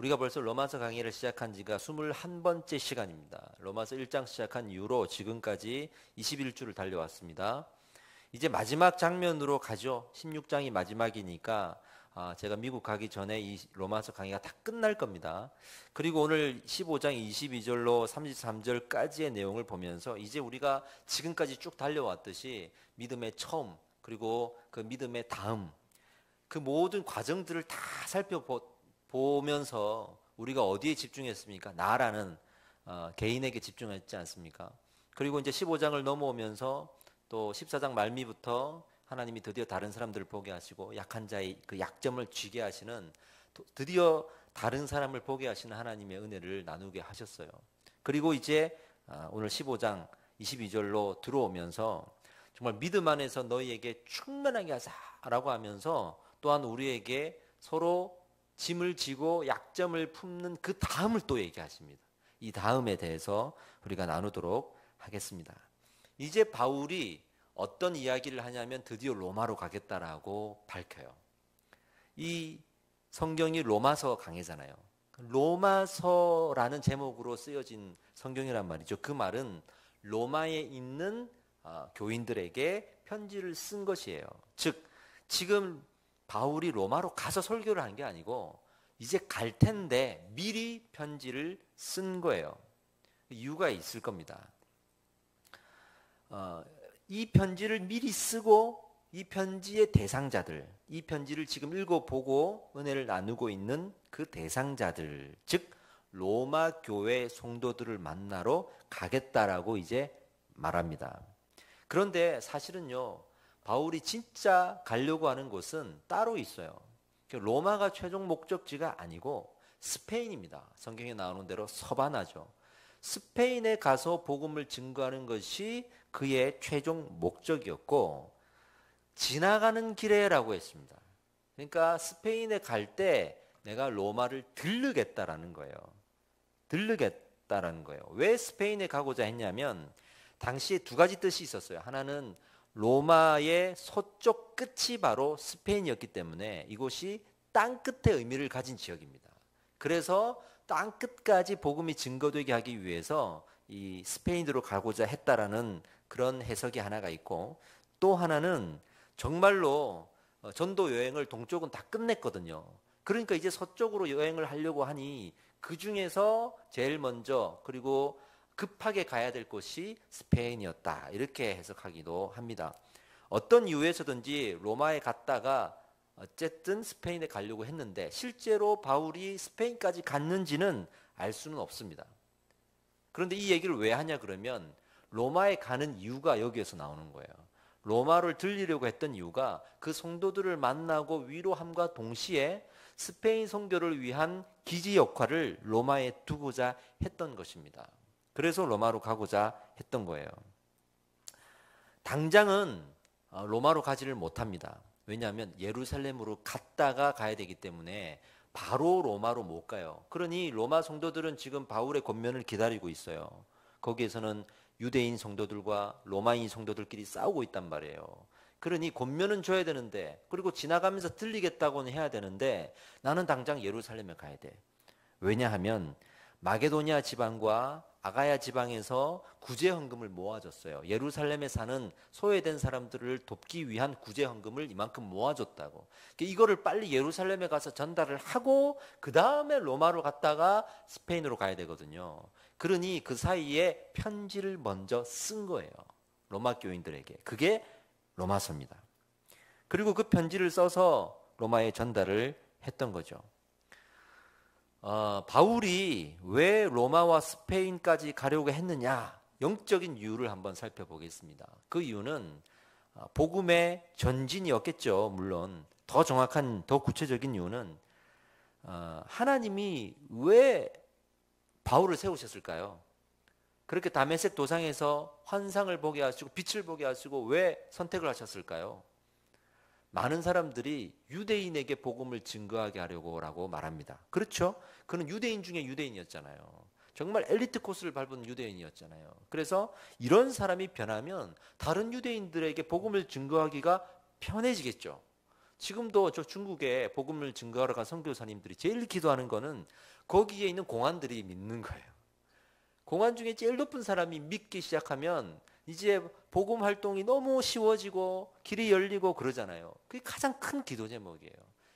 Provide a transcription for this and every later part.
우리가 벌써 로마서 강의를 시작한 지가 21번째 시간입니다. 로마서 1장 시작한 이후로 지금까지 21주를 달려왔습니다. 이제 마지막 장면으로 가죠. 16장이 마지막이니까 제가 미국 가기 전에 이 로마서 강의가 다 끝날 겁니다. 그리고 오늘 15장 22절로 33절까지의 내용을 보면서 이제 우리가 지금까지 쭉 달려왔듯이 믿음의 처음 그리고 그 믿음의 다음 그 모든 과정들을 다 살펴보면서 우리가 어디에 집중했습니까? 나라는 개인에게 집중했지 않습니까? 그리고 이제 15장을 넘어오면서 또 14장 말미부터 하나님이 드디어 다른 사람들을 보게 하시고 약한 자의 그 약점을 쥐게 하시는 드디어 다른 사람을 보게 하시는 하나님의 은혜를 나누게 하셨어요. 그리고 이제 오늘 15장 22절로 들어오면서 정말 믿음 안에서 너희에게 충만하게 하자라고 하면서 또한 우리에게 서로 짐을 지고 약점을 품는 그 다음을 또 얘기하십니다. 이 다음에 대해서 우리가 나누도록 하겠습니다. 이제 바울이 어떤 이야기를 하냐면 드디어 로마로 가겠다라고 밝혀요. 이 성경이 로마서 강해잖아요. 로마서라는 제목으로 쓰여진 성경이란 말이죠. 그 말은 로마에 있는 교인들에게 편지를 쓴 것이에요. 즉 지금 바울이 로마로 가서 설교를 한 게 아니고 이제 갈 텐데 미리 편지를 쓴 거예요. 이유가 있을 겁니다. 이 편지를 미리 쓰고 이 편지의 대상자들, 이 편지를 지금 읽어보고 은혜를 나누고 있는 그 대상자들, 즉 로마 교회 성도들을 만나러 가겠다라고 이제 말합니다. 그런데 사실은요, 바울이 진짜 가려고 하는 곳은 따로 있어요. 로마가 최종 목적지가 아니고 스페인입니다. 성경에 나오는 대로 서바나죠. 스페인에 가서 복음을 증거하는 것이 그의 최종 목적이었고 지나가는 길에라고 했습니다. 그러니까 스페인에 갈 때 내가 로마를 들르겠다라는 거예요. 들르겠다라는 거예요. 왜 스페인에 가고자 했냐면 당시에 두 가지 뜻이 있었어요. 하나는 로마의 서쪽 끝이 바로 스페인이었기 때문에 이곳이 땅 끝의 의미를 가진 지역입니다. 그래서 땅 끝까지 복음이 증거되게 하기 위해서 이 스페인으로 가고자 했다라는 그런 해석이 하나가 있고, 또 하나는 정말로 전도 여행을 동쪽은 다 끝냈거든요. 그러니까 이제 서쪽으로 여행을 하려고 하니 그 중에서 제일 먼저 그리고 급하게 가야 될 곳이 스페인이었다, 이렇게 해석하기도 합니다. 어떤 이유에서든지 로마에 갔다가 어쨌든 스페인에 가려고 했는데 실제로 바울이 스페인까지 갔는지는 알 수는 없습니다. 그런데 이 얘기를 왜 하냐 그러면 로마에 가는 이유가 여기에서 나오는 거예요. 로마를 들리려고 했던 이유가 그 성도들을 만나고 위로함과 동시에 스페인 선교를 위한 기지 역할을 로마에 두고자 했던 것입니다. 그래서 로마로 가고자 했던 거예요. 당장은 로마로 가지를 못합니다. 왜냐하면 예루살렘으로 갔다가 가야 되기 때문에 바로 로마로 못 가요. 그러니 로마 성도들은 지금 바울의 권면을 기다리고 있어요. 거기에서는 유대인 성도들과 로마인 성도들끼리 싸우고 있단 말이에요. 그러니 권면은 줘야 되는데, 그리고 지나가면서 들리겠다고는 해야 되는데 나는 당장 예루살렘에 가야 돼. 왜냐하면 마게도니아 지방과 아가야 지방에서 구제 헌금을 모아줬어요. 예루살렘에 사는 소외된 사람들을 돕기 위한 구제 헌금을 이만큼 모아줬다고. 이거를 빨리 예루살렘에 가서 전달을 하고 그 다음에 로마로 갔다가 스페인으로 가야 되거든요. 그러니 그 사이에 편지를 먼저 쓴 거예요. 로마 교인들에게. 그게 로마서입니다. 그리고 그 편지를 써서 로마에 전달을 했던 거죠. 바울이 왜 로마와 스페인까지 가려고 했느냐, 영적인 이유를 한번 살펴보겠습니다. 그 이유는 복음의 전진이었겠죠. 물론 더 정확한, 더 구체적인 이유는 하나님이 왜 바울을 세우셨을까요? 그렇게 다메섹 도상에서 환상을 보게 하시고 빛을 보게 하시고 왜 선택을 하셨을까요? 많은 사람들이 유대인에게 복음을 증거하게 하려고라고 말합니다. 그렇죠? 그는 유대인 중에 유대인이었잖아요. 정말 엘리트 코스를 밟은 유대인이었잖아요. 그래서 이런 사람이 변하면 다른 유대인들에게 복음을 증거하기가 편해지겠죠. 지금도 저 중국에 복음을 증거하러 간 선교사님들이 제일 기도하는 거는 거기에 있는 공안들이 믿는 거예요. 공안 중에 제일 높은 사람이 믿기 시작하면 이제 복음 활동이 너무 쉬워지고 길이 열리고 그러잖아요. 그게 가장 큰 기도 제목이에요.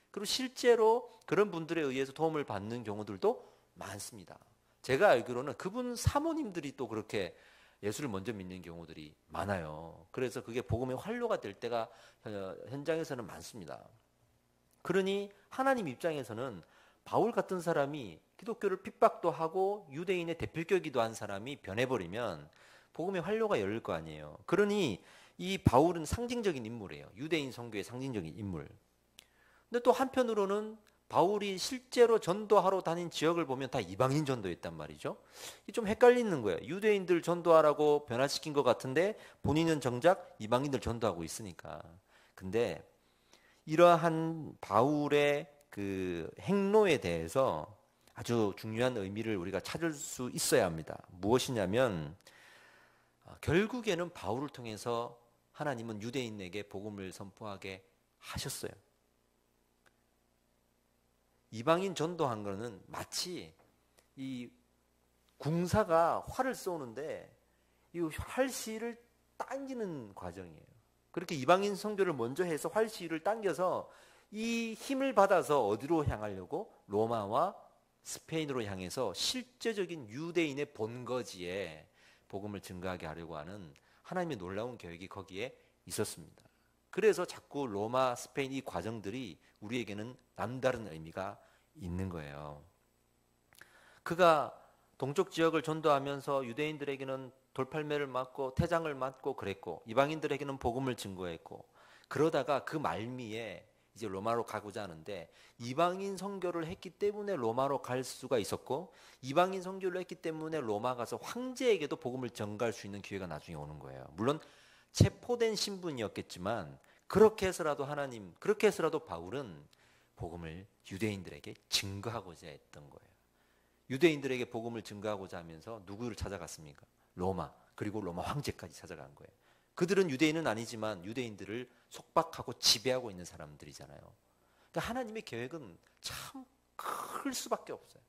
그리고 실제로 그런 분들에 의해서 도움을 받는 경우들도 많습니다. 제가 알기로는 그분 사모님들이 또 그렇게 예수를 먼저 믿는 경우들이 많아요. 그래서 그게 복음의 활로가 될 때가 현장에서는 많습니다. 그러니 하나님 입장에서는 바울 같은 사람이 기독교를 핍박도 하고 유대인의 대표격이기도 한 사람이 변해버리면 복음의 활로가 열릴 거 아니에요. 그러니 이 바울은 상징적인 인물이에요. 유대인 선교의 상징적인 인물. 근데 또 한편으로는 바울이 실제로 전도하러 다닌 지역을 보면 다 이방인 전도였단 말이죠. 좀 헷갈리는 거예요. 유대인들 전도하라고 변화시킨 것 같은데 본인은 정작 이방인들 전도하고 있으니까. 근데 이러한 바울의 그 행로에 대해서 아주 중요한 의미를 우리가 찾을 수 있어야 합니다. 무엇이냐면 결국에는 바울을 통해서 하나님은 유대인에게 복음을 선포하게 하셨어요. 이방인 전도한 거는 마치 이 궁사가 활을 쏘는데 이 활실을 당기는 과정이에요. 그렇게 이방인 선교를 먼저 해서 활실을 당겨서 이 힘을 받아서 어디로 향하려고? 로마와 스페인으로 향해서 실제적인 유대인의 본거지에 복음을 증거하게 하려고 하는 하나님의 놀라운 계획이 거기에 있었습니다. 그래서 자꾸 로마, 스페인 이 과정들이 우리에게는 남다른 의미가 있는 거예요. 그가 동쪽 지역을 전도하면서 유대인들에게는 돌팔매를 맞고 태장을 맞고 그랬고 이방인들에게는 복음을 증거했고 그러다가 그 말미에 이제 로마로 가고자 하는데 이방인 선교를 했기 때문에 로마로 갈 수가 있었고 이방인 선교를 했기 때문에 로마 가서 황제에게도 복음을 전가할 수 있는 기회가 나중에 오는 거예요. 물론 체포된 신분이었겠지만 그렇게 해서라도 그렇게 해서라도 바울은 복음을 유대인들에게 증거하고자 했던 거예요. 유대인들에게 복음을 증거하고자 하면서 누구를 찾아갔습니까? 로마, 그리고 로마 황제까지 찾아간 거예요. 그들은 유대인은 아니지만 유대인들을 속박하고 지배하고 있는 사람들이잖아요. 그러니까 하나님의 계획은 참 클 수밖에 없어요.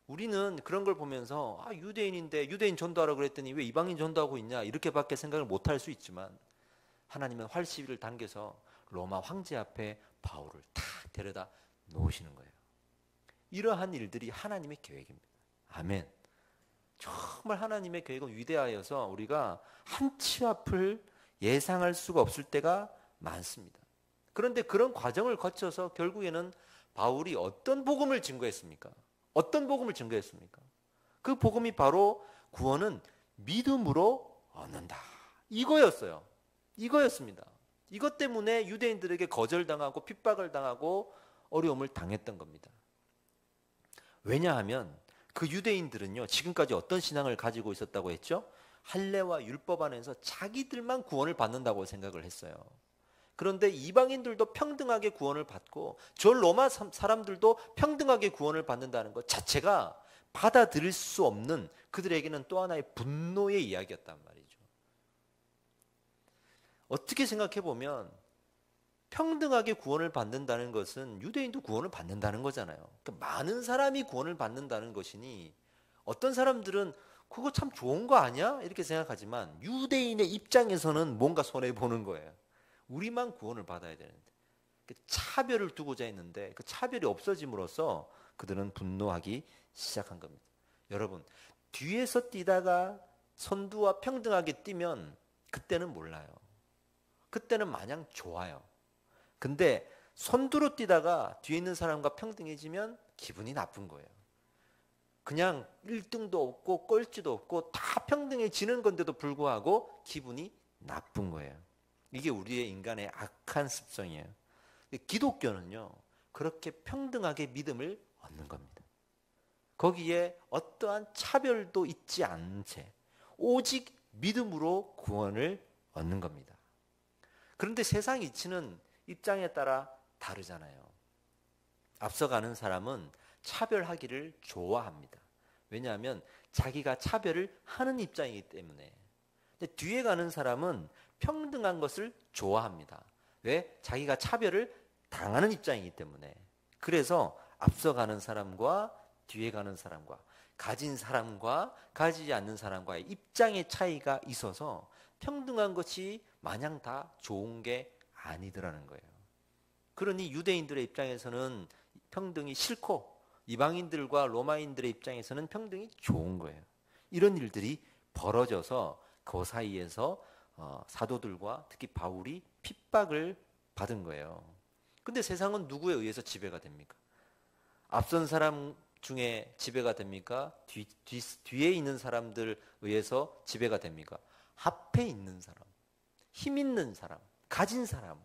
우리는 그런 걸 보면서 유대인인데 유대인 전도하라고 그랬더니 왜 이방인 전도하고 있냐 이렇게밖에 생각을 못할 수 있지만 하나님은 활시위를 당겨서 로마 황제 앞에 바울을 탁 데려다 놓으시는 거예요. 이러한 일들이 하나님의 계획입니다. 아멘. 정말 하나님의 계획은 위대하여서 우리가 한치 앞을 예상할 수가 없을 때가 많습니다. 그런데 그런 과정을 거쳐서 결국에는 바울이 어떤 복음을 증거했습니까? 어떤 복음을 증거했습니까? 그 복음이 바로 구원은 믿음으로 얻는다. 이거였어요. 이거였습니다. 이것 때문에 유대인들에게 거절당하고 핍박을 당하고 어려움을 당했던 겁니다. 왜냐하면 그 유대인들은요, 지금까지 어떤 신앙을 가지고 있었다고 했죠? 할례와 율법 안에서 자기들만 구원을 받는다고 생각을 했어요. 그런데 이방인들도 평등하게 구원을 받고 저 로마 사람들도 평등하게 구원을 받는다는 것 자체가 받아들일 수 없는 그들에게는 또 하나의 분노의 이야기였단 말이죠. 어떻게 생각해 보면 평등하게 구원을 받는다는 것은 유대인도 구원을 받는다는 거잖아요. 그러니까 많은 사람이 구원을 받는다는 것이니 어떤 사람들은 그거 참 좋은 거 아니야? 이렇게 생각하지만 유대인의 입장에서는 뭔가 손해보는 거예요. 우리만 구원을 받아야 되는데 차별을 두고자 했는데 그 차별이 없어짐으로써 그들은 분노하기 시작한 겁니다. 여러분, 뒤에서 뛰다가 선두와 평등하게 뛰면 그때는 몰라요. 그때는 마냥 좋아요. 근데 선두로 뛰다가 뒤에 있는 사람과 평등해지면 기분이 나쁜 거예요. 그냥 1등도 없고 꼴찌도 없고 다 평등해지는 건데도 불구하고 기분이 나쁜 거예요. 이게 우리의 인간의 악한 습성이에요. 기독교는요, 그렇게 평등하게 믿음을 얻는 겁니다. 거기에 어떠한 차별도 있지 않은 채 오직 믿음으로 구원을 얻는 겁니다. 그런데 세상 이치는 입장에 따라 다르잖아요. 앞서가는 사람은 차별하기를 좋아합니다. 왜냐하면 자기가 차별을 하는 입장이기 때문에. 근데 뒤에 가는 사람은 평등한 것을 좋아합니다. 왜? 자기가 차별을 당하는 입장이기 때문에. 그래서 앞서가는 사람과 뒤에 가는 사람과 가진 사람과 가지지 않는 사람과의 입장의 차이가 있어서 평등한 것이 마냥 다 좋은 게 아니더라는 거예요. 그러니 유대인들의 입장에서는 평등이 싫고 이방인들과 로마인들의 입장에서는 평등이 좋은 거예요. 이런 일들이 벌어져서 그 사이에서 사도들과 특히 바울이 핍박을 받은 거예요. 근데 세상은 누구에 의해서 지배가 됩니까? 앞선 사람 중에 지배가 됩니까? 뒤에 있는 사람들 의해서 지배가 됩니까? 앞에 있는 사람, 힘 있는 사람, 가진 사람,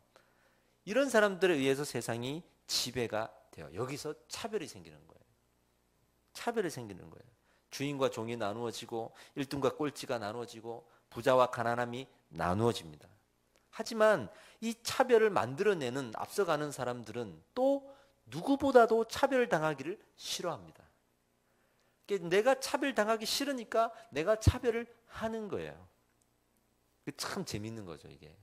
이런 사람들에 의해서 세상이 지배가 돼요. 여기서 차별이 생기는 거예요. 차별이 생기는 거예요. 주인과 종이 나누어지고 1등과 꼴찌가 나누어지고 부자와 가난함이 나누어집니다. 하지만 이 차별을 만들어내는 앞서가는 사람들은 또 누구보다도 차별당하기를 싫어합니다. 내가 차별당하기 싫으니까 내가 차별을 하는 거예요. 참 재밌는 거죠, 이게.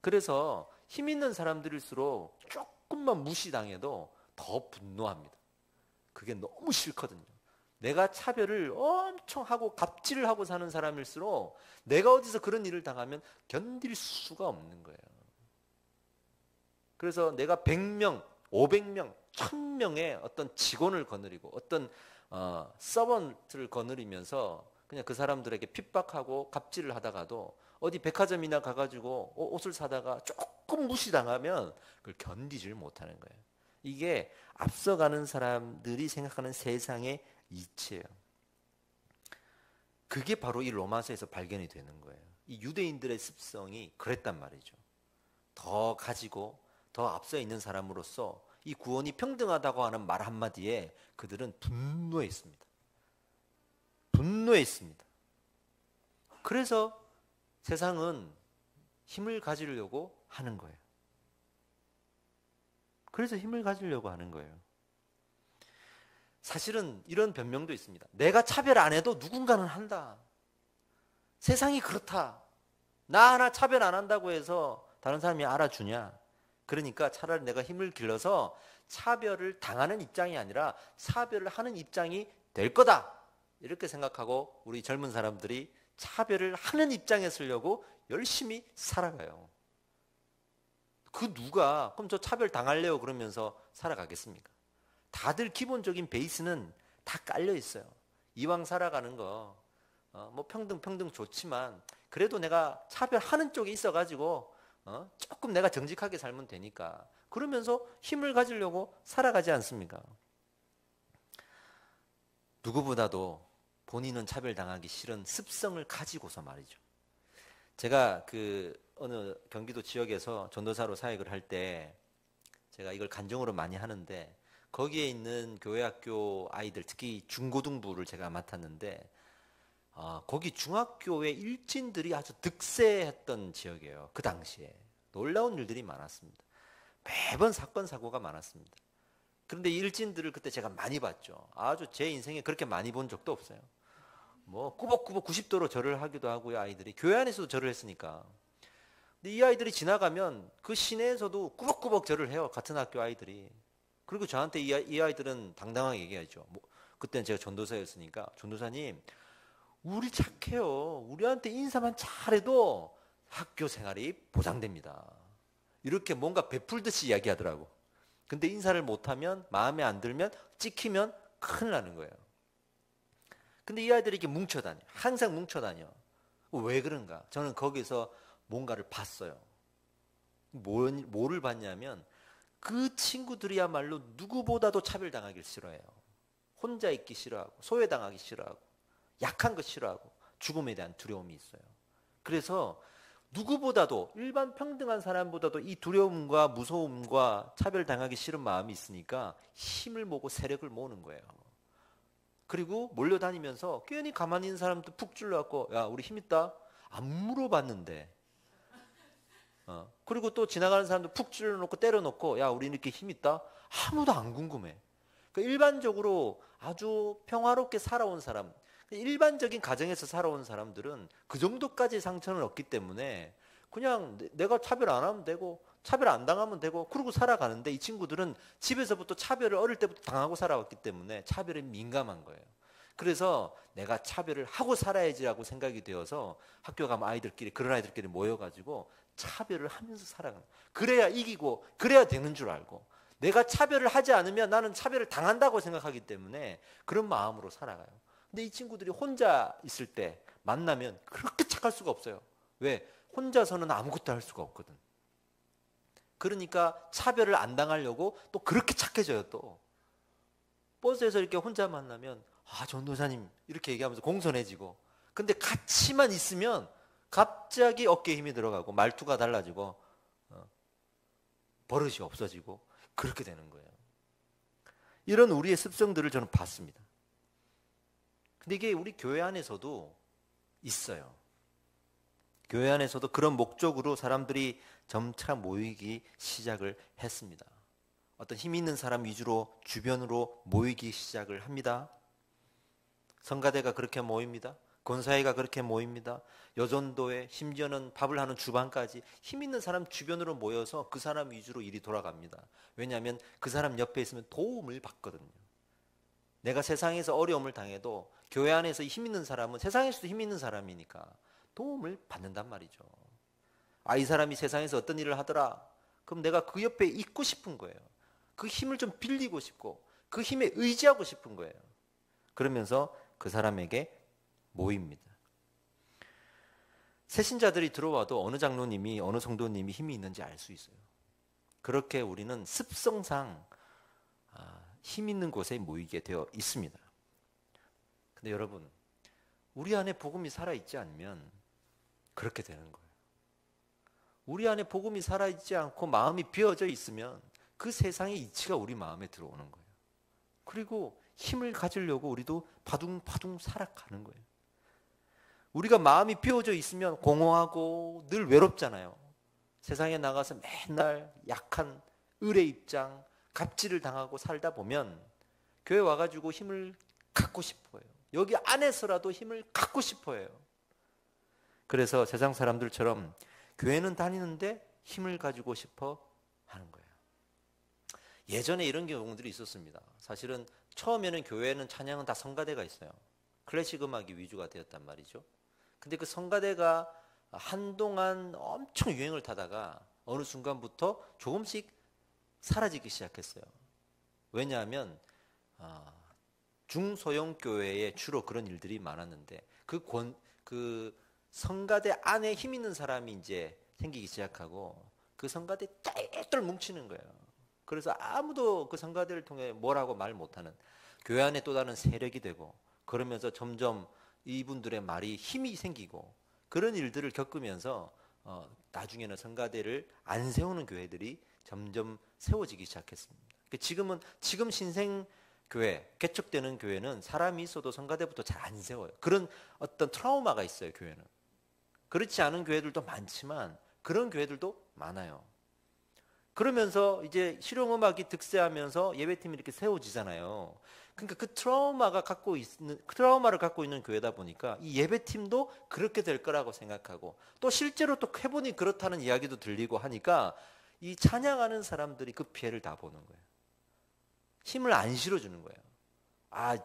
그래서 힘 있는 사람들일수록 조금만 무시당해도 더 분노합니다. 그게 너무 싫거든요. 내가 차별을 엄청 하고 갑질을 하고 사는 사람일수록 내가 어디서 그런 일을 당하면 견딜 수가 없는 거예요. 그래서 내가 100명, 500명, 1000명의 어떤 직원을 거느리고 어떤 서번트를 거느리면서 그냥 그 사람들에게 핍박하고 갑질을 하다가도 어디 백화점이나 가가지고 옷을 사다가 조금 무시당하면 그걸 견디질 못하는 거예요. 이게 앞서가는 사람들이 생각하는 세상의 이치예요. 그게 바로 이 로마서에서 발견이 되는 거예요. 이 유대인들의 습성이 그랬단 말이죠. 더 가지고 더 앞서 있는 사람으로서 이 구원이 평등하다고 하는 말 한마디에 그들은 분노했습니다. 분노했습니다. 그래서 세상은 힘을 가지려고 하는 거예요. 그래서 힘을 가지려고 하는 거예요. 사실은 이런 변명도 있습니다. 내가 차별 안 해도 누군가는 한다. 세상이 그렇다. 나 하나 차별 안 한다고 해서 다른 사람이 알아주냐. 그러니까 차라리 내가 힘을 길러서 차별을 당하는 입장이 아니라 차별을 하는 입장이 될 거다. 이렇게 생각하고 우리 젊은 사람들이 차별을 하는 입장에 서려고 열심히 살아가요. 그 누가 그럼 저 차별 당할래요 그러면서 살아가겠습니까? 다들 기본적인 베이스는 다 깔려 있어요. 이왕 살아가는 거 뭐 평등 좋지만 그래도 내가 차별하는 쪽에 있어가지고 조금 내가 정직하게 살면 되니까 그러면서 힘을 가지려고 살아가지 않습니까? 누구보다도 본인은 차별당하기 싫은 습성을 가지고서 말이죠. 제가 어느 경기도 지역에서 전도사로 사역을 할 때 제가 이걸 간증으로 많이 하는데 거기에 있는 교회 학교 아이들 특히 중고등부를 제가 맡았는데 거기 중학교의 일진들이 아주 득세했던 지역이에요. 그 당시에 놀라운 일들이 많았습니다. 매번 사건 사고가 많았습니다. 그런데 일진들을 그때 제가 많이 봤죠. 아주 제 인생에 그렇게 많이 본 적도 없어요. 뭐 꾸벅꾸벅 90도로 절을 하기도 하고요. 아이들이 교회 안에서도 절을 했으니까. 근데 이 아이들이 지나가면 그 시내에서도 꾸벅꾸벅 절을 해요. 같은 학교 아이들이. 그리고 저한테 이 아이들은 당당하게 얘기하죠. 그때는 제가 전도사였으니까 전도사님 우리 착해요. 우리한테 인사만 잘해도 학교 생활이 보장됩니다. 이렇게 뭔가 베풀듯이 이야기하더라고. 근데 인사를 못하면 마음에 안 들면 찍히면 큰일 나는 거예요. 근데 이 아이들이 이렇게 뭉쳐다녀. 항상 뭉쳐다녀. 왜 그런가? 저는 거기서 뭔가를 봤어요. 뭐를 봤냐면 그 친구들이야말로 누구보다도 차별당하기를 싫어해요. 혼자 있기 싫어하고 소외당하기 싫어하고 약한 것 싫어하고 죽음에 대한 두려움이 있어요. 그래서 누구보다도 일반 평등한 사람보다도 이 두려움과 무서움과 차별당하기 싫은 마음이 있으니까 힘을 모으고 세력을 모으는 거예요. 그리고 몰려다니면서 괜히 가만히 있는 사람도 푹 찔러갖고 야 우리 힘 있다? 안 물어봤는데 그리고 또 지나가는 사람도 푹 찔러놓고 때려놓고 야 우리 이렇게 힘 있다? 아무도 안 궁금해. 그러니까 일반적으로 아주 평화롭게 살아온 사람 일반적인 가정에서 살아온 사람들은 그 정도까지 상처는 없기 때문에 그냥 내가 차별 안 하면 되고 차별 안 당하면 되고 그러고 살아가는데 이 친구들은 집에서부터 차별을 어릴 때부터 당하고 살아왔기 때문에 차별에 민감한 거예요. 그래서 내가 차별을 하고 살아야지라고 생각이 되어서 학교 가면 그런 아이들끼리 모여가지고 차별을 하면서 살아가는 거예요. 그래야 이기고 그래야 되는 줄 알고 내가 차별을 하지 않으면 나는 차별을 당한다고 생각하기 때문에 그런 마음으로 살아가요. 근데 이 친구들이 혼자 있을 때 만나면 그렇게 착할 수가 없어요. 왜? 혼자서는 아무것도 할 수가 없거든. 그러니까 차별을 안 당하려고 또 그렇게 착해져요. 또 버스에서 이렇게 혼자 만나면 전도사님 이렇게 얘기하면서 공손해지고, 근데 같이만 있으면 갑자기 어깨에 힘이 들어가고 말투가 달라지고 버릇이 없어지고 그렇게 되는 거예요. 이런 우리의 습성들을 저는 봤습니다. 근데 이게 우리 교회 안에서도 있어요. 교회 안에서도 그런 목적으로 사람들이 점차 모이기 시작을 했습니다. 어떤 힘 있는 사람 위주로 주변으로 모이기 시작을 합니다. 성가대가 그렇게 모입니다. 권사회가 그렇게 모입니다. 여전도에 심지어는 밥을 하는 주방까지 힘 있는 사람 주변으로 모여서 그 사람 위주로 일이 돌아갑니다. 왜냐하면 그 사람 옆에 있으면 도움을 받거든요. 내가 세상에서 어려움을 당해도 교회 안에서 힘 있는 사람은 세상에서도 힘 있는 사람이니까 도움을 받는단 말이죠. 이 사람이 세상에서 어떤 일을 하더라. 그럼 내가 그 옆에 있고 싶은 거예요. 그 힘을 좀 빌리고 싶고 그 힘에 의지하고 싶은 거예요. 그러면서 그 사람에게 모입니다. 새신자들이 들어와도 어느 장로님이 어느 성도님이 힘이 있는지 알 수 있어요. 그렇게 우리는 습성상 힘 있는 곳에 모이게 되어 있습니다. 근데 여러분, 우리 안에 복음이 살아있지 않으면 그렇게 되는 거예요. 우리 안에 복음이 살아있지 않고 마음이 비어져 있으면 그 세상의 이치가 우리 마음에 들어오는 거예요. 그리고 힘을 가지려고 우리도 바둥바둥 살아가는 거예요. 우리가 마음이 비어져 있으면 공허하고 늘 외롭잖아요. 세상에 나가서 맨날 약한 을의 입장, 갑질을 당하고 살다 보면 교회 와가지고 힘을 갖고 싶어요. 여기 안에서라도 힘을 갖고 싶어요. 그래서 세상 사람들처럼 교회는 다니는데 힘을 가지고 싶어 하는 거예요. 예전에 이런 경우들이 있었습니다. 사실은 처음에는 교회는 찬양은 다 성가대가 있어요. 클래식 음악이 위주가 되었단 말이죠. 근데 그 성가대가 한동안 엄청 유행을 타다가 어느 순간부터 조금씩 사라지기 시작했어요. 왜냐하면 중소형 교회에 주로 그런 일들이 많았는데 그 성가대 안에 힘 있는 사람이 이제 생기기 시작하고 그 성가대에 똘똘 뭉치는 거예요. 그래서 아무도 그 성가대를 통해 뭐라고 말 못하는 교회 안에 또 다른 세력이 되고, 그러면서 점점 이분들의 말이 힘이 생기고 그런 일들을 겪으면서 나중에는 성가대를 안 세우는 교회들이 점점 세워지기 시작했습니다. 지금 신생 교회, 개척되는 교회는 사람이 있어도 성가대부터 잘 안 세워요. 그런 어떤 트라우마가 있어요, 교회는. 그렇지 않은 교회들도 많지만 그런 교회들도 많아요. 그러면서 이제 실용음악이 득세하면서 예배팀이 이렇게 세워지잖아요. 그러니까 그 트라우마를 갖고 있는 교회다 보니까 이 예배팀도 그렇게 될 거라고 생각하고, 또 실제로 또 해보니 그렇다는 이야기도 들리고 하니까 이 찬양하는 사람들이 그 피해를 다 보는 거예요. 힘을 안 실어주는 거예요.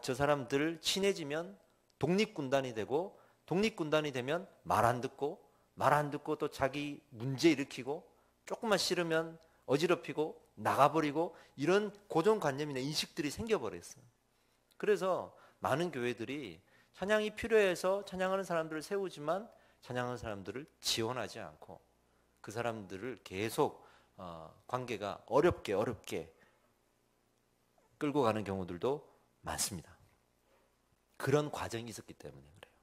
저 사람들 친해지면 독립군단이 되고, 독립군단이 되면 말 안 듣고 또 자기 문제 일으키고, 조금만 싫으면 어지럽히고 나가버리고, 이런 고정관념이나 인식들이 생겨버렸어요. 그래서 많은 교회들이 찬양이 필요해서 찬양하는 사람들을 세우지만 찬양하는 사람들을 지원하지 않고 그 사람들을 계속 관계가 어렵게 끌고 가는 경우들도 많습니다. 그런 과정이 있었기 때문에 그래요.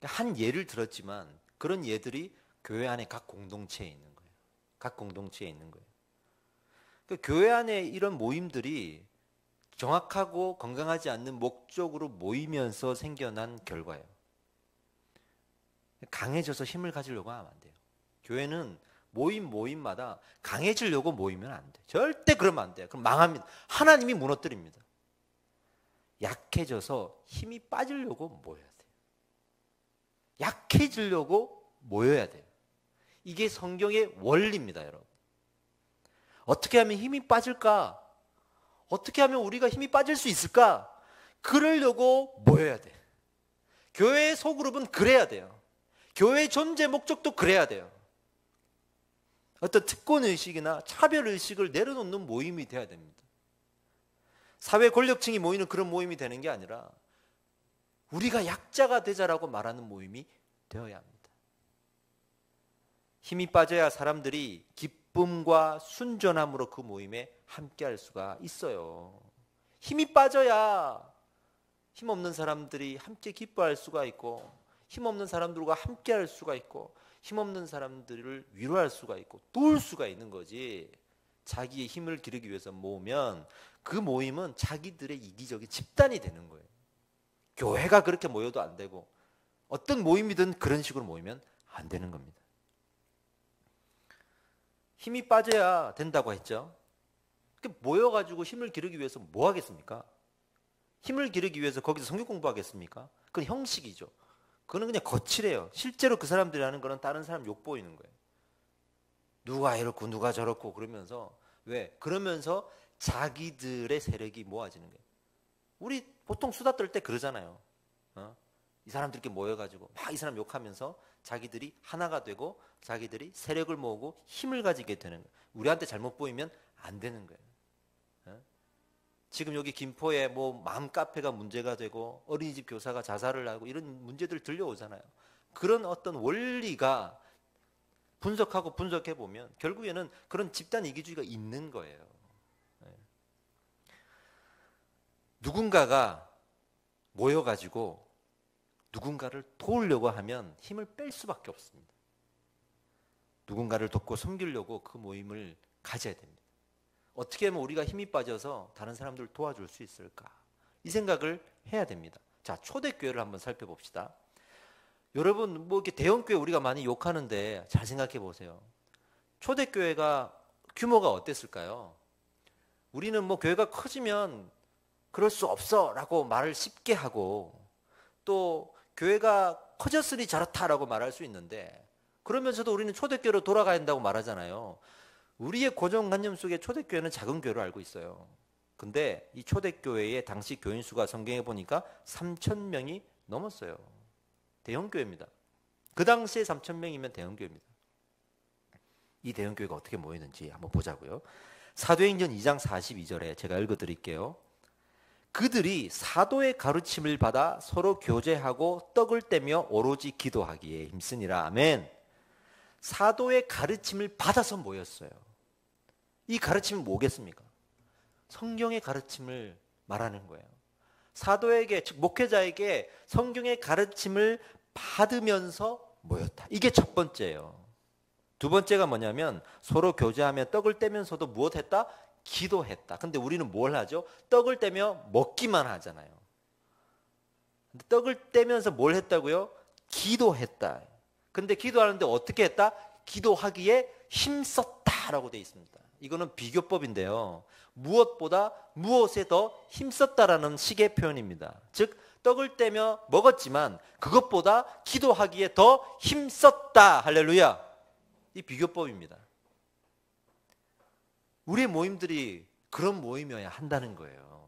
한 예를 들었지만 그런 예들이 교회 안에 각 공동체에 있는 거예요. 각 공동체에 있는 거예요. 그러니까 교회 안에 이런 모임들이 정확하고 건강하지 않는 목적으로 모이면서 생겨난 결과예요. 강해져서 힘을 가지려고 하면 안 돼요. 교회는 모임마다 강해지려고 모이면 안 돼요. 절대 그러면 안 돼요. 그럼 망합니다. 하나님이 무너뜨립니다. 약해져서 힘이 빠지려고 모여야 돼요. 약해지려고 모여야 돼요. 이게 성경의 원리입니다, 여러분. 어떻게 하면 힘이 빠질까? 어떻게 하면 우리가 힘이 빠질 수 있을까? 그러려고 모여야 돼. 교회의 소그룹은 그래야 돼요. 교회의 존재 목적도 그래야 돼요. 어떤 특권의식이나 차별의식을 내려놓는 모임이 돼야 됩니다. 사회 권력층이 모이는 그런 모임이 되는 게 아니라 우리가 약자가 되자라고 말하는 모임이 되어야 합니다. 힘이 빠져야 사람들이 기쁨과 순전함으로 그 모임에 함께할 수가 있어요. 힘이 빠져야 힘없는 사람들이 함께 기뻐할 수가 있고, 힘없는 사람들과 함께할 수가 있고, 힘없는 사람들을 위로할 수가 있고 도울 수가 있는 거지. 자기의 힘을 기르기 위해서 모으면 그 모임은 자기들의 이기적인 집단이 되는 거예요. 교회가 그렇게 모여도 안 되고 어떤 모임이든 그런 식으로 모이면 안 되는 겁니다. 힘이 빠져야 된다고 했죠. 모여가지고 힘을 기르기 위해서 뭐 하겠습니까? 힘을 기르기 위해서 거기서 성경 공부하겠습니까? 그건 형식이죠. 그거는 그냥 거칠해요. 실제로 그 사람들이 하는 거는 다른 사람 욕보이는 거예요. 누가 이렇고 누가 저렇고 그러면서 왜? 그러면서 자기들의 세력이 모아지는 거예요. 우리 보통 수다 떨 때 그러잖아요. 이 사람들끼리 모여가지고 막 이 사람 욕하면서 자기들이 하나가 되고 자기들이 세력을 모으고 힘을 가지게 되는 거예요. 우리한테 잘못 보이면 안 되는 거예요. 지금 여기 김포에 뭐 맘카페가 문제가 되고 어린이집 교사가 자살을 하고 이런 문제들 들려오잖아요. 그런 어떤 원리가 분석하고 분석해 보면 결국에는 그런 집단 이기주의가 있는 거예요. 누군가가 모여가지고 누군가를 도우려고 하면 힘을 뺄 수밖에 없습니다. 누군가를 돕고 섬기려고 그 모임을 가져야 됩니다. 어떻게 하면 우리가 힘이 빠져서 다른 사람들을 도와줄 수 있을까? 이 생각을 해야 됩니다. 자, 초대교회를 한번 살펴봅시다. 여러분, 뭐 이렇게 대형교회 우리가 많이 욕하는데 잘 생각해 보세요. 초대교회가 규모가 어땠을까요? 우리는 뭐 교회가 커지면 그럴 수 없어 라고 말을 쉽게 하고 또 교회가 커졌으니 저렇다라고 말할 수 있는데 그러면서도 우리는 초대교회로 돌아가야 한다고 말하잖아요. 우리의 고정관념 속에 초대교회는 작은 교회로 알고 있어요. 근데 이 초대교회의 당시 교인 수가 성경에 보니까 3,000명이 넘었어요. 대형교회입니다. 그 당시에 3,000명이면 대형교회입니다. 이 대형교회가 어떻게 모이는지 한번 보자고요. 사도행전 2장 42절에 제가 읽어드릴게요. 그들이 사도의 가르침을 받아 서로 교제하고 떡을 떼며 오로지 기도하기에 힘쓰니라. 아멘. 사도의 가르침을 받아서 모였어요. 이 가르침은 뭐겠습니까? 성경의 가르침을 말하는 거예요. 사도에게, 즉 목회자에게 성경의 가르침을 받으면서 모였다. 이게 첫 번째예요. 두 번째가 뭐냐면 서로 교제하며 떡을 떼면서도 무엇했다? 기도했다. 근데 우리는 뭘 하죠? 떡을 떼며 먹기만 하잖아요. 근데 떡을 떼면서 뭘 했다고요? 기도했다. 근데 기도하는데 어떻게 했다? 기도하기에 힘썼다라고 되어 있습니다. 이거는 비교법인데요. 무엇보다 무엇에 더 힘썼다라는 식의 표현입니다. 즉 떡을 떼며 먹었지만 그것보다 기도하기에 더 힘썼다. 할렐루야. 이 비교법입니다. 우리의 모임들이 그런 모임이어야 한다는 거예요.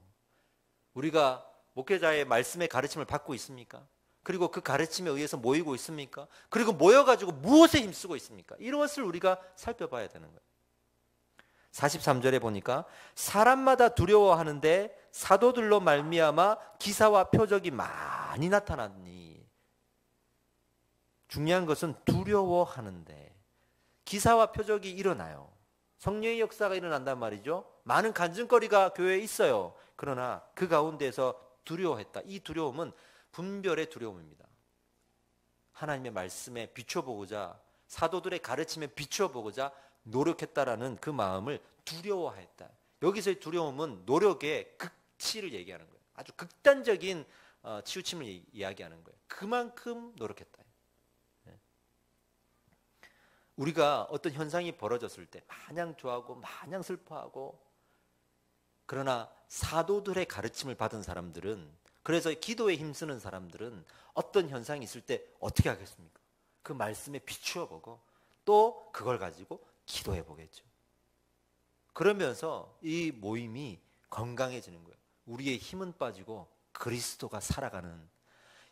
우리가 목회자의 말씀의 가르침을 받고 있습니까? 그리고 그 가르침에 의해서 모이고 있습니까? 그리고 모여가지고 무엇에 힘쓰고 있습니까? 이것을 우리가 살펴봐야 되는 거예요. 43절에 보니까 사람마다 두려워하는데 사도들로 말미암아 기사와 표적이 많이 나타났니. 중요한 것은 두려워하는데 기사와 표적이 일어나요. 성령의 역사가 일어난단 말이죠. 많은 간증거리가 교회에 있어요. 그러나 그 가운데서 두려워했다. 이 두려움은 분별의 두려움입니다. 하나님의 말씀에 비춰보고자 사도들의 가르침에 비춰보고자 노력했다라는 그 마음을 두려워했다. 여기서의 두려움은 노력의 극치를 얘기하는 거예요. 아주 극단적인 치우침을 이야기하는 거예요. 그만큼 노력했다. 우리가 어떤 현상이 벌어졌을 때 마냥 좋아하고 마냥 슬퍼하고 그러나 사도들의 가르침을 받은 사람들은 그래서 기도에 힘쓰는 사람들은 어떤 현상이 있을 때 어떻게 하겠습니까? 그 말씀에 비추어 보고 또 그걸 가지고 기도해 보겠죠. 그러면서 이 모임이 건강해지는 거예요. 우리의 힘은 빠지고 그리스도가 살아가는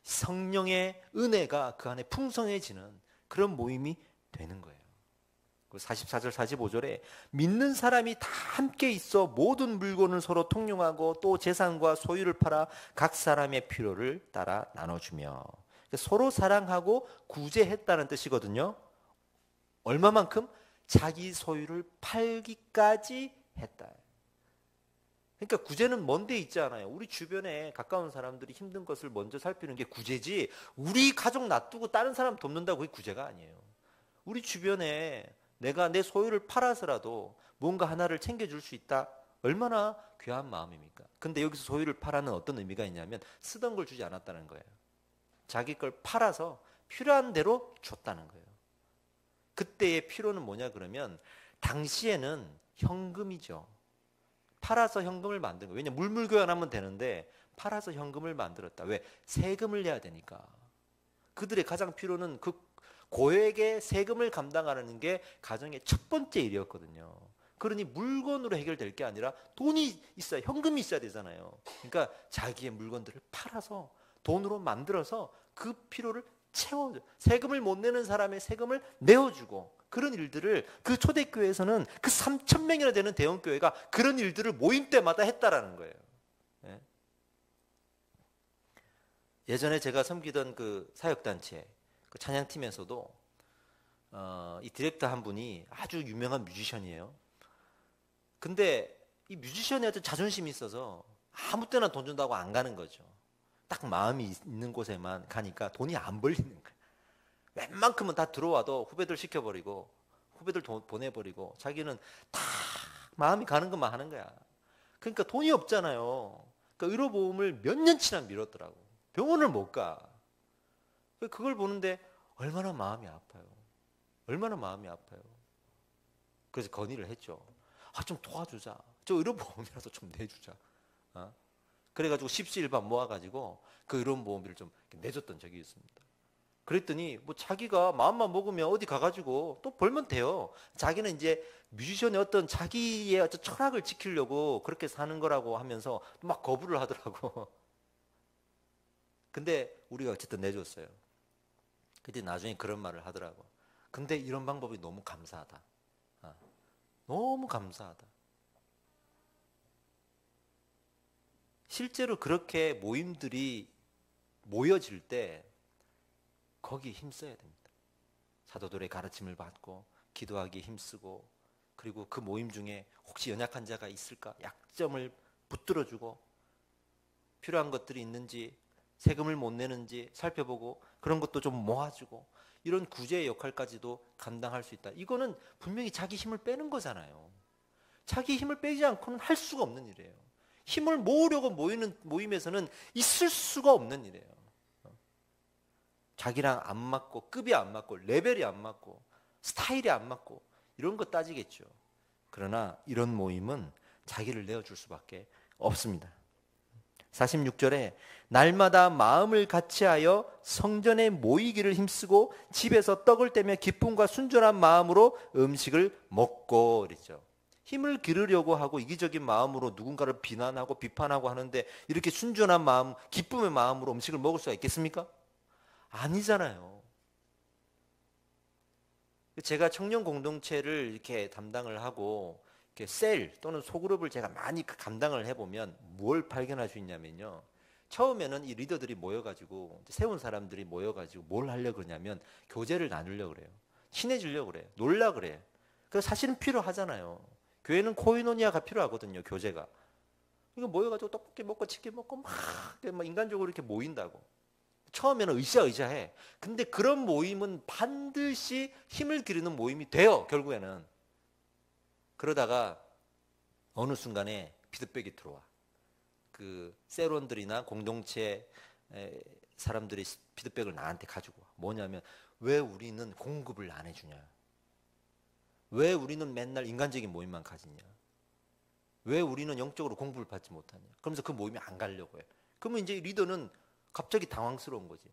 성령의 은혜가 그 안에 풍성해지는 그런 모임이 되는 거예요. 44절 45절에 믿는 사람이 다 함께 있어 모든 물건을 서로 통용하고 또 재산과 소유를 팔아 각 사람의 필요를 따라 나눠주며, 서로 사랑하고 구제했다는 뜻이거든요. 얼마만큼? 자기 소유를 팔기까지 했다. 그러니까 구제는 먼데 있지 않아요. 우리 주변에 가까운 사람들이 힘든 것을 먼저 살피는 게 구제지, 우리 가족 놔두고 다른 사람 돕는다고 그게 구제가 아니에요. 우리 주변에 내가 내 소유를 팔아서라도 뭔가 하나를 챙겨줄 수 있다. 얼마나 귀한 마음입니까? 근데 여기서 소유를 팔아는 어떤 의미가 있냐면 쓰던 걸 주지 않았다는 거예요. 자기 걸 팔아서 필요한 대로 줬다는 거예요. 그때의 필요는 뭐냐 그러면 당시에는 현금이죠. 팔아서 현금을 만든 거예요. 왜냐하면 물물교환하면 되는데 팔아서 현금을 만들었다. 왜? 세금을 내야 되니까. 그들의 가장 필요는 그 고액의 세금을 감당하는 게 가정의 첫 번째 일이었거든요. 그러니 물건으로 해결될 게 아니라 돈이 있어야, 현금이 있어야 되잖아요. 그러니까 자기의 물건들을 팔아서 돈으로 만들어서 그 필요를 채워줘. 세금을 못 내는 사람의 세금을 내어주고, 그런 일들을 그 초대교회에서는 그 3,000명이나 되는 대형교회가 그런 일들을 모임 때마다 했다라는 거예요. 예. 예전에 제가 섬기던 그 사역단체 그 찬양팀에서도 이 디렉터 한 분이 아주 유명한 뮤지션이에요. 근데 이 뮤지션이 아주 자존심이 있어서 아무 때나 돈 준다고 안 가는 거죠. 딱 마음이 있는 곳에만 가니까 돈이 안 벌리는 거예요. 웬만큼은 다 들어와도 후배들 시켜버리고 후배들 돈 보내버리고 자기는 다 마음이 가는 것만 하는 거야. 그러니까 돈이 없잖아요. 그러니까 의료보험을 몇 년치나 미뤘더라고. 병원을 못 가. 그걸 보는데 얼마나 마음이 아파요. 얼마나 마음이 아파요. 그래서 건의를 했죠. 좀 도와주자. 저 의료보험이라도 좀 내주자. 그래가지고 십시일반 모아가지고 그 의료보험비를 좀 내줬던 적이 있습니다. 그랬더니 뭐 자기가 마음만 먹으면 어디 가가지고 또 벌면 돼요. 자기는 이제 뮤지션의 어떤 자기의 어떤 철학을 지키려고 그렇게 사는 거라고 하면서 막 거부를 하더라고. 근데 우리가 어쨌든 내줬어요. 근데 나중에 그런 말을 하더라고. 근데 이런 방법이 너무 감사하다. 너무 감사하다. 실제로 그렇게 모임들이 모여질 때 거기에 힘써야 됩니다. 사도들의 가르침을 받고 기도하기에 힘쓰고, 그리고 그 모임 중에 혹시 연약한 자가 있을까 약점을 붙들어주고, 필요한 것들이 있는지 세금을 못 내는지 살펴보고 그런 것도 좀 모아주고, 이런 구제의 역할까지도 감당할 수 있다. 이거는 분명히 자기 힘을 빼는 거잖아요. 자기 힘을 빼지 않고는 할 수가 없는 일이에요. 힘을 모으려고 모이는 모임에서는 있을 수가 없는 일이에요. 자기랑 안 맞고 급이 안 맞고 레벨이 안 맞고 스타일이 안 맞고 이런 거 따지겠죠. 그러나 이런 모임은 자기를 내어줄 수밖에 없습니다. 46절에 날마다 마음을 같이하여 성전에 모이기를 힘쓰고 집에서 떡을 떼며 기쁨과 순전한 마음으로 음식을 먹고 그랬죠. 힘을 기르려고 하고 이기적인 마음으로 누군가를 비난하고 비판하고 하는데 이렇게 순전한 마음, 기쁨의 마음으로 음식을 먹을 수가 있겠습니까? 아니잖아요. 제가 청년 공동체를 이렇게 담당을 하고 이렇게 셀 또는 소그룹을 제가 많이 감당을 해보면 뭘 발견할 수 있냐면요. 처음에는 이 리더들이 모여가지고 세운 사람들이 모여가지고 뭘 하려고 그러냐면 교제를 나누려고 그래요. 친해지려고 그래요. 놀라 그래. 그래서 사실은 필요하잖아요. 교회는 코이노니아가 필요하거든요. 교제가. 이거 모여가지고 떡볶이 먹고 치킨 먹고 막 인간적으로 이렇게 모인다고. 처음에는 의자해. 근데 그런 모임은 반드시 힘을 기르는 모임이 돼요. 결국에는. 그러다가 어느 순간에 피드백이 들어와. 그 세론들이나 공동체 사람들이 피드백을 나한테 가지고 와. 뭐냐면 왜 우리는 공급을 안 해주냐. 왜 우리는 맨날 인간적인 모임만 가지냐. 왜 우리는 영적으로 공부를 받지 못하냐. 그러면서 그 모임에 안 가려고 해. 그러면 이제 리더는 갑자기 당황스러운 거지.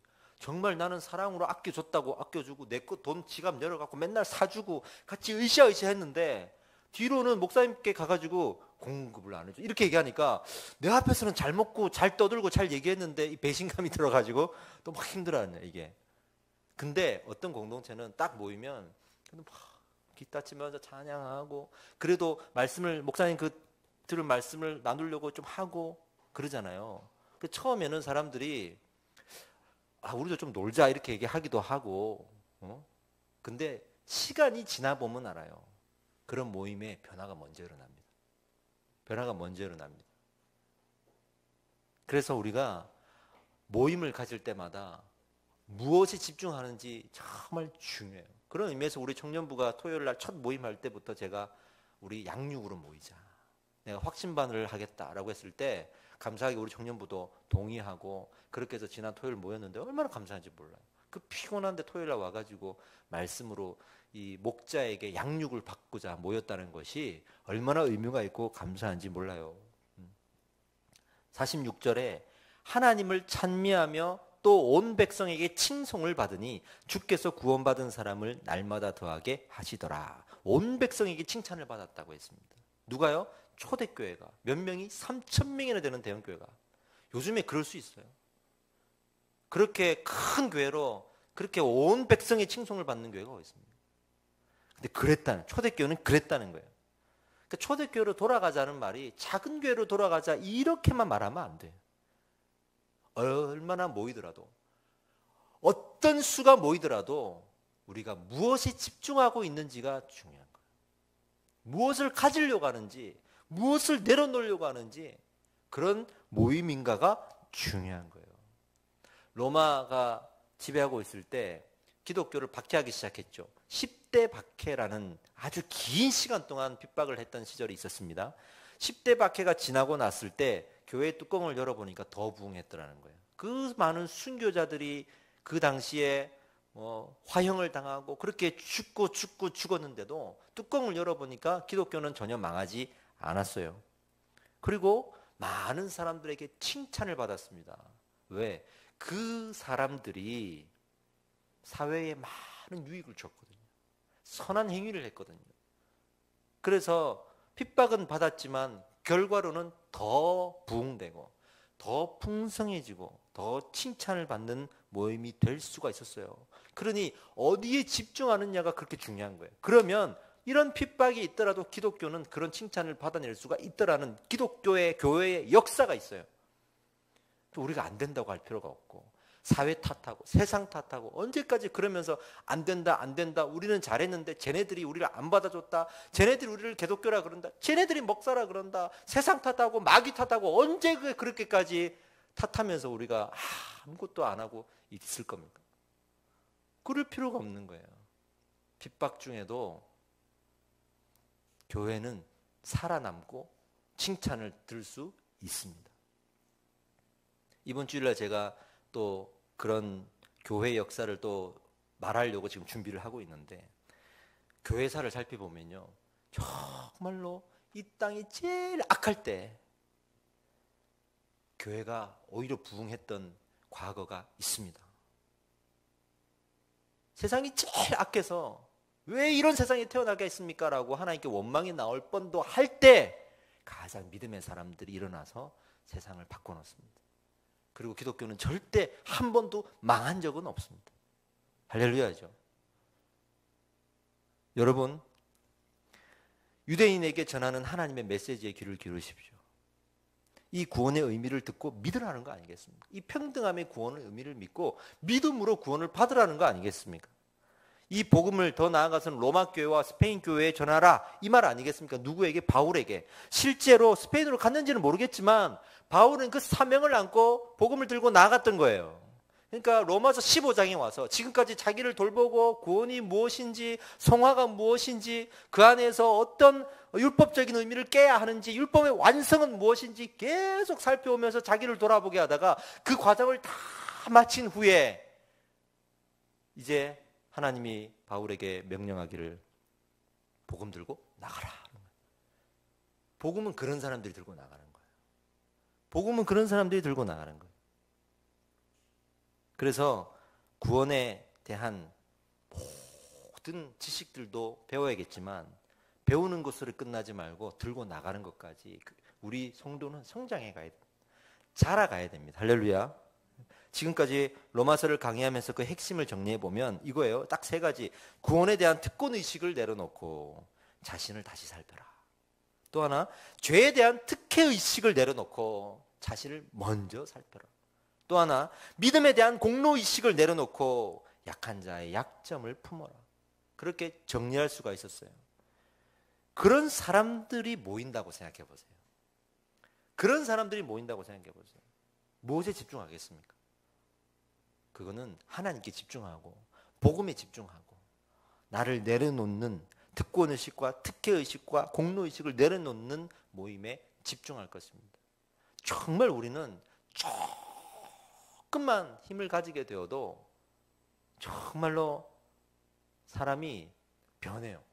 정말 나는 사랑으로 아껴줬다고 아껴주고 내 거 돈 지갑 열어갖고 맨날 사주고 같이 으쌰으쌰 했는데 뒤로는 목사님께 가가지고 공급을 안 해줘 이렇게 얘기하니까 내 앞에서는 잘 먹고 잘 떠들고 잘 얘기했는데 이 배신감이 들어가지고 또 막 힘들어하네 이게. 근데 어떤 공동체는 딱 모이면 막 기타 치면서 찬양하고 그래도 말씀을 목사님 그 들은 말씀을 나누려고 좀 하고 그러잖아요. 그 처음에는 사람들이 우리도 좀 놀자 이렇게 얘기하기도 하고 근데 시간이 지나 보면 알아요. 그런 모임에 변화가 먼저 일어납니다. 변화가 먼저 일어납니다. 그래서 우리가 모임을 가질 때마다 무엇에 집중하는지 정말 중요해요. 그런 의미에서 우리 청년부가 토요일 날 첫 모임할 때부터 제가 우리 양육으로 모이자. 내가 확신반을 하겠다라고 했을 때 감사하게 우리 청년부도 동의하고 그렇게 해서 지난 토요일 모였는데 얼마나 감사한지 몰라요. 그 피곤한데 토요일 날 와가지고 말씀으로 이 목자에게 양육을 받고자 모였다는 것이 얼마나 의미가 있고 감사한지 몰라요. 46절에 하나님을 찬미하며 또 온 백성에게 칭송을 받으니 주께서 구원받은 사람을 날마다 더하게 하시더라. 온 백성에게 칭찬을 받았다고 했습니다. 누가요? 초대교회가 몇 명이 3,000명이나 되는 대형교회가. 요즘에 그럴 수 있어요. 그렇게 큰 교회로 그렇게 온 백성의 칭송을 받는 교회가 어디 있습니까? 근데 초대교회는 그랬다는 거예요. 그러니까 초대교회로 돌아가자는 말이 작은 교회로 돌아가자 이렇게만 말하면 안 돼요. 얼마나 모이더라도 어떤 수가 모이더라도 우리가 무엇에 집중하고 있는지가 중요한 거예요. 무엇을 가지려고 하는지 무엇을 내려놓으려고 하는지 그런 모임인가가 중요한 거예요. 로마가 지배하고 있을 때 기독교를 박해하기 시작했죠. 10대 박해라는 아주 긴 시간 동안 핍박을 했던 시절이 있었습니다. 10대 박해가 지나고 났을 때 교회의 뚜껑을 열어보니까 더 부흥했더라는 거예요. 그 많은 순교자들이 그 당시에 화형을 당하고 그렇게 죽었는데도 뚜껑을 열어보니까 기독교는 전혀 망하지 않았어요. 그리고 많은 사람들에게 칭찬을 받았습니다. 왜? 그 사람들이 사회에 많은 유익을 줬거든요. 선한 행위를 했거든요. 그래서 핍박은 받았지만 결과로는 더 부흥되고 더 풍성해지고 더 칭찬을 받는 모임이 될 수가 있었어요. 그러니 어디에 집중하느냐가 그렇게 중요한 거예요. 그러면 이런 핍박이 있더라도 기독교는 그런 칭찬을 받아낼 수가 있더라는 기독교의 교회의 역사가 있어요. 우리가 안 된다고 할 필요가 없고 사회 탓하고 세상 탓하고 언제까지 그러면서 안 된다 우리는 잘했는데 쟤네들이 우리를 안 받아줬다 쟤네들이 우리를 기독교라 그런다 쟤네들이 목사라 그런다 세상 탓하고 마귀 탓하고 언제 그렇게까지 탓하면서 우리가 아무것도 안 하고 있을 겁니까? 그럴 필요가 없는 거예요. 핍박 중에도 교회는 살아남고 칭찬을 들을 수 있습니다. 이번 주일날 제가 또 그런 교회 역사를 또 말하려고 지금 준비를 하고 있는데 교회사를 살펴보면요 정말로 이 땅이 제일 악할 때 교회가 오히려 부흥했던 과거가 있습니다. 세상이 제일 악해서 왜 이런 세상에 태어나게 했습니까? 라고 하나님께 원망이 나올 뻔도 할 때 가장 믿음의 사람들이 일어나서 세상을 바꿔놓습니다. 그리고 기독교는 절대 한 번도 망한 적은 없습니다. 할렐루야죠. 여러분, 유대인에게 전하는 하나님의 메시지에 귀를 기울이십시오. 이 구원의 의미를 듣고 믿으라는 거 아니겠습니까? 이 평등함의 구원의 의미를 믿고 믿음으로 구원을 받으라는 거 아니겠습니까? 이 복음을 더 나아가서는 로마 교회와 스페인 교회에 전하라 이 말 아니겠습니까? 누구에게? 바울에게. 실제로 스페인으로 갔는지는 모르겠지만 바울은 그 사명을 안고 복음을 들고 나아갔던 거예요. 그러니까 로마서 15장에 와서 지금까지 자기를 돌보고 구원이 무엇인지 성화가 무엇인지 그 안에서 어떤 율법적인 의미를 깨야 하는지 율법의 완성은 무엇인지 계속 살펴오면서 자기를 돌아보게 하다가 그 과정을 다 마친 후에 이제 하나님이 바울에게 명령하기를 복음 들고 나가라. 복음은 그런 사람들이 들고 나가는 거예요. 복음은 그런 사람들이 들고 나가는 거예요. 그래서 구원에 대한 모든 지식들도 배워야겠지만 배우는 것으로 끝나지 말고 들고 나가는 것까지 우리 성도는 성장해 가야 됩니다. 자라가야 됩니다. 할렐루야. 지금까지 로마서를 강의하면서 그 핵심을 정리해 보면 이거예요. 딱 세 가지. 구원에 대한 특권 의식을 내려놓고 자신을 다시 살펴라. 또 하나, 죄에 대한 특혜 의식을 내려놓고 자신을 먼저 살펴라. 또 하나, 믿음에 대한 공로 의식을 내려놓고 약한 자의 약점을 품어라. 그렇게 정리할 수가 있었어요. 그런 사람들이 모인다고 생각해 보세요. 그런 사람들이 모인다고 생각해 보세요. 무엇에 집중하겠습니까? 그거는 하나님께 집중하고 복음에 집중하고 나를 내려놓는 특권의식과 특혜의식과 공로의식을 내려놓는 모임에 집중할 것입니다. 정말 우리는 조금만 힘을 가지게 되어도 정말로 사람이 변해요.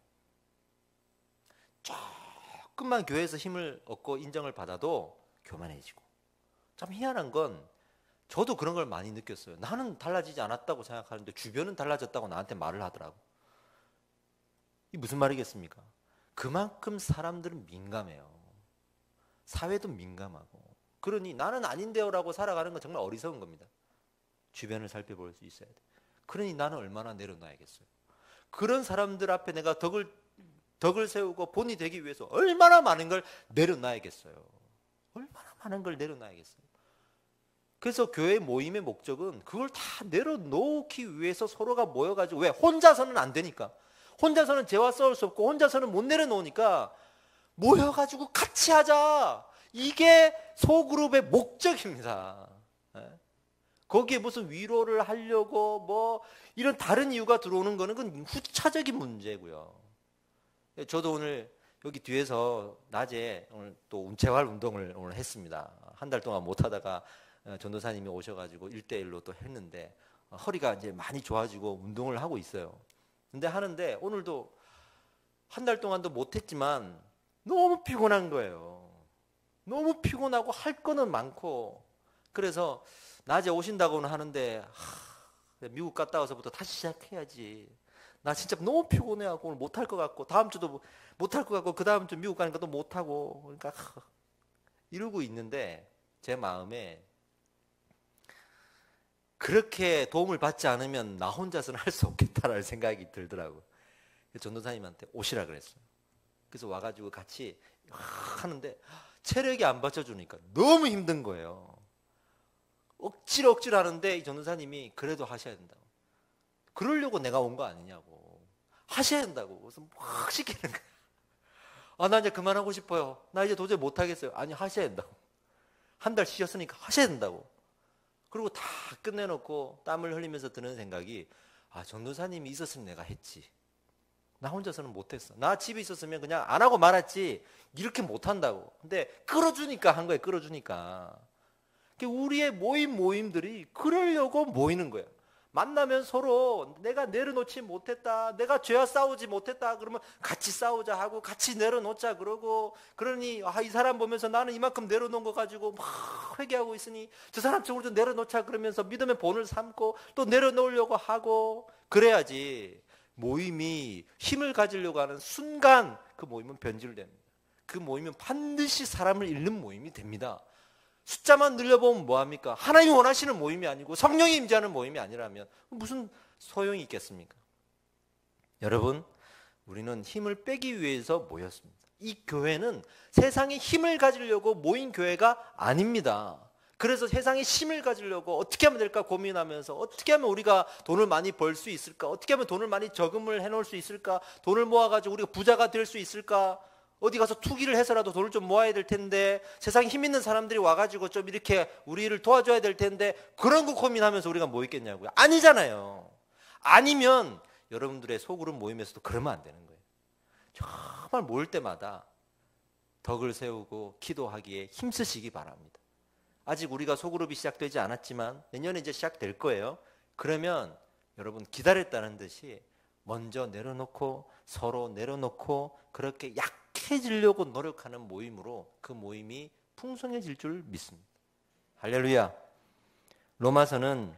조금만 교회에서 힘을 얻고 인정을 받아도 교만해지고. 참 희한한 건 저도 그런 걸 많이 느꼈어요. 나는 달라지지 않았다고 생각하는데 주변은 달라졌다고 나한테 말을 하더라고. 이게 무슨 말이겠습니까? 그만큼 사람들은 민감해요. 사회도 민감하고. 그러니 나는 아닌데요 라고 살아가는 건 정말 어리석은 겁니다. 주변을 살펴볼 수 있어야 돼. 그러니 나는 얼마나 내려놔야겠어요. 그런 사람들 앞에 내가 덕을 세우고 본이 되기 위해서 얼마나 많은 걸 내려놔야겠어요. 얼마나 많은 걸 내려놔야겠어요. 그래서 교회 모임의 목적은 그걸 다 내려놓기 위해서 서로가 모여가지고, 왜? 혼자서는 안 되니까. 혼자서는 죄와 싸울 수 없고 혼자서는 못 내려놓으니까 모여가지고 같이 하자. 이게 소그룹의 목적입니다. 거기에 무슨 위로를 하려고 뭐 이런 다른 이유가 들어오는 거는 그건 후차적인 문제고요. 저도 오늘 여기 뒤에서 낮에 오늘 또 운체활 운동을 오늘 했습니다. 한 달 동안 못 하다가 전도사님이 오셔가지고 1대1로 또 했는데 허리가 이제 많이 좋아지고 운동을 하고 있어요. 근데 하는데 오늘도 한 달 동안도 못 했지만 너무 피곤한 거예요. 너무 피곤하고 할 거는 많고. 그래서 낮에 오신다고는 하는데 미국 갔다 와서부터 다시 시작해야지. 나 진짜 너무 피곤해하고 오늘 못할 것 같고 다음 주도 못할 것 같고 그 다음 주 미국 가니까 또 못하고, 그러니까 이러고 있는데 제 마음에 그렇게 도움을 받지 않으면 나 혼자서는 할 수 없겠다라는 생각이 들더라고요. 전도사님한테 오시라 그랬어요. 그래서 와가지고 같이 하는데 체력이 안 받쳐주니까 너무 힘든 거예요. 억지로 하는데 이 전도사님이 그래도 하셔야 된다고. 그러려고 내가 온 거 아니냐고. 하셔야 된다고. 그래서 막 시키는 거야. 아, 나 이제 그만하고 싶어요. 나 이제 도저히 못하겠어요. 아니, 하셔야 된다고. 한 달 쉬었으니까 하셔야 된다고. 그리고 다 끝내놓고 땀을 흘리면서 드는 생각이, 아, 전도사님이 있었으면 내가 했지. 나 혼자서는 못했어. 나 집에 있었으면 그냥 안 하고 말았지. 이렇게 못한다고. 근데 끌어주니까 한 거예요. 끌어주니까. 우리의 모임들이 그러려고 모이는 거예요. 만나면 서로 내가 내려놓지 못했다, 내가 죄와 싸우지 못했다 그러면 같이 싸우자 하고 같이 내려놓자 그러고, 그러니 이 사람 보면서 나는 이만큼 내려놓은 거 가지고 막 회개하고 있으니 저 사람 쪽으로 좀 내려놓자 그러면서 믿음의 본을 삼고 또 내려놓으려고 하고, 그래야지 모임이 힘을 가지려고 하는 순간 그 모임은 변질됩니다. 그 모임은 반드시 사람을 잃는 모임이 됩니다. 숫자만 늘려보면 뭐합니까? 하나님이 원하시는 모임이 아니고 성령이 임재하는 모임이 아니라면 무슨 소용이 있겠습니까? 여러분, 우리는 힘을 빼기 위해서 모였습니다. 이 교회는 세상에 힘을 가지려고 모인 교회가 아닙니다. 그래서 세상에 힘을 가지려고 어떻게 하면 될까 고민하면서, 어떻게 하면 우리가 돈을 많이 벌 수 있을까? 어떻게 하면 돈을 많이 저금을 해놓을 수 있을까? 돈을 모아가지고 우리가 부자가 될 수 있을까? 어디 가서 투기를 해서라도 돈을 좀 모아야 될 텐데, 세상에 힘 있는 사람들이 와가지고 좀 이렇게 우리를 도와줘야 될 텐데, 그런 거 고민하면서 우리가 뭐 있겠냐고요. 아니잖아요. 아니면 여러분들의 소그룹 모임에서도 그러면 안 되는 거예요. 정말 모일 때마다 덕을 세우고 기도하기에 힘쓰시기 바랍니다. 아직 우리가 소그룹이 시작되지 않았지만 내년에 이제 시작될 거예요. 그러면 여러분, 기다렸다는 듯이 먼저 내려놓고 서로 내려놓고 그렇게 약해지려고 노력하는 모임으로 그 모임이 풍성해질 줄 믿습니다. 할렐루야. 로마서는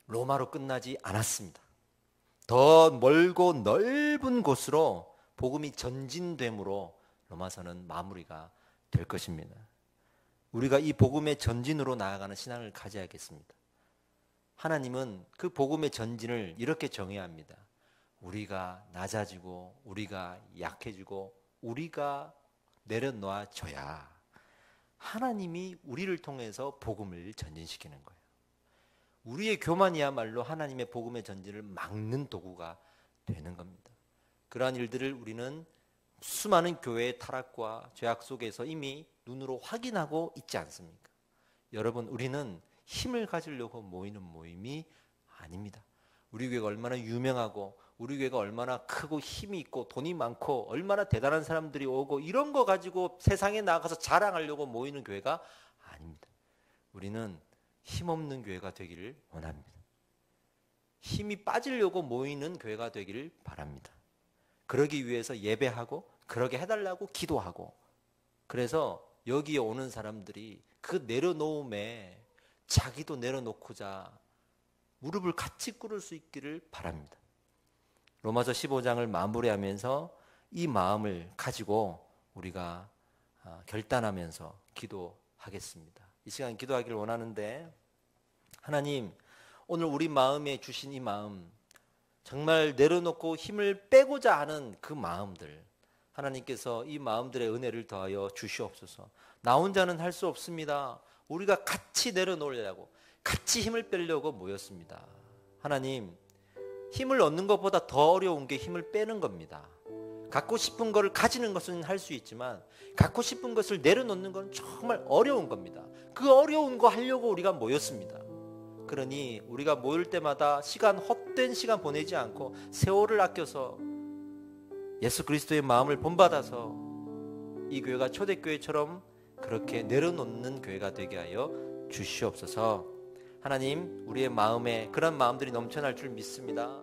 로마로 끝나지 않았습니다. 더 멀고 넓은 곳으로 복음이 전진됨으로 로마서는 마무리가 될 것입니다. 우리가 이 복음의 전진으로 나아가는 신앙을 가져야겠습니다. 하나님은 그 복음의 전진을 이렇게 정해야 합니다. 우리가 낮아지고 우리가 약해지고 우리가 내려놓아 줘야 하나님이 우리를 통해서 복음을 전진시키는 거예요. 우리의 교만이야말로 하나님의 복음의 전진을 막는 도구가 되는 겁니다. 그러한 일들을 우리는 수많은 교회의 타락과 죄악 속에서 이미 눈으로 확인하고 있지 않습니까? 여러분, 우리는 힘을 가지려고 모이는 모임이 아닙니다. 우리 교회가 얼마나 유명하고 우리 교회가 얼마나 크고 힘이 있고 돈이 많고 얼마나 대단한 사람들이 오고 이런 거 가지고 세상에 나가서 자랑하려고 모이는 교회가 아닙니다. 우리는 힘없는 교회가 되기를 원합니다. 힘이 빠지려고 모이는 교회가 되기를 바랍니다. 그러기 위해서 예배하고 그러게 해달라고 기도하고, 그래서 여기에 오는 사람들이 그 내려놓음에 자기도 내려놓고자 무릎을 같이 꿇을 수 있기를 바랍니다. 로마서 15장을 마무리하면서 이 마음을 가지고 우리가 결단하면서 기도하겠습니다. 이 시간 기도하기를 원하는데, 하나님, 오늘 우리 마음에 주신 이 마음, 정말 내려놓고 힘을 빼고자 하는 그 마음들, 하나님께서 이 마음들의 은혜를 더하여 주시옵소서. 나 혼자는 할 수 없습니다. 우리가 같이 내려놓으려고, 같이 힘을 빼려고 모였습니다. 하나님, 힘을 얻는 것보다 더 어려운 게 힘을 빼는 겁니다. 갖고 싶은 것을 가지는 것은 할 수 있지만 갖고 싶은 것을 내려놓는 건 정말 어려운 겁니다. 그 어려운 거 하려고 우리가 모였습니다. 그러니 우리가 모일 때마다 헛된 시간 보내지 않고 세월을 아껴서 예수 그리스도의 마음을 본받아서 이 교회가 초대교회처럼 그렇게 내려놓는 교회가 되게 하여 주시옵소서. 하나님, 우리의 마음에 그런 마음들이 넘쳐날 줄 믿습니다.